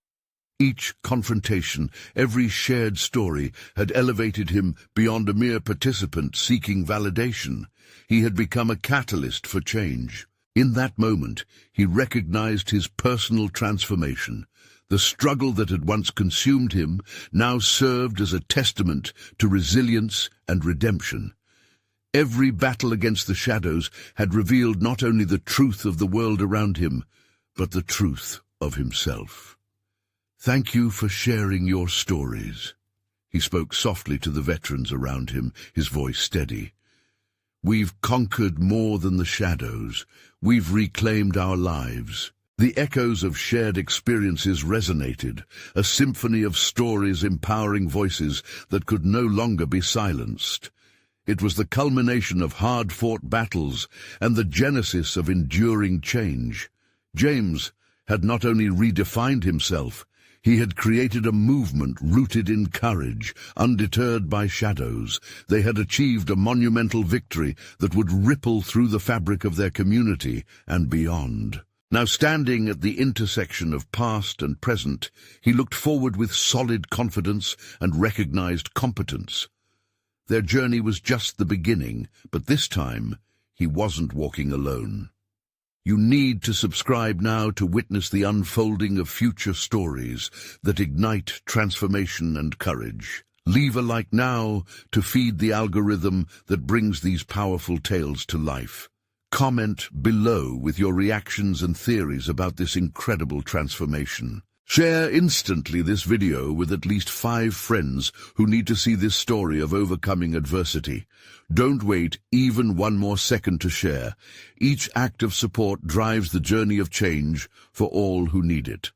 Each confrontation, every shared story, had elevated him beyond a mere participant seeking validation. He had become a catalyst for change. In that moment, he recognized his personal transformation. The struggle that had once consumed him now served as a testament to resilience and redemption. Every battle against the shadows had revealed not only the truth of the world around him, but the truth of himself. "Thank you for sharing your stories." He spoke softly to the veterans around him, his voice steady. "We've conquered more than the shadows. We've reclaimed our lives." The echoes of shared experiences resonated, a symphony of stories empowering voices that could no longer be silenced. It was the culmination of hard-fought battles and the genesis of enduring change. James had not only redefined himself, he had created a movement rooted in courage, undeterred by shadows. They had achieved a monumental victory that would ripple through the fabric of their community and beyond. Now standing at the intersection of past and present, he looked forward with solid confidence and recognized competence. Their journey was just the beginning, but this time he wasn't walking alone. You need to subscribe now to witness the unfolding of future stories that ignite transformation and courage. Leave a like now to feed the algorithm that brings these powerful tales to life. Comment below with your reactions and theories about this incredible transformation. Share instantly this video with at least 5 friends who need to see this story of overcoming adversity. Don't wait even one more second to share. Each act of support drives the journey of change for all who need it.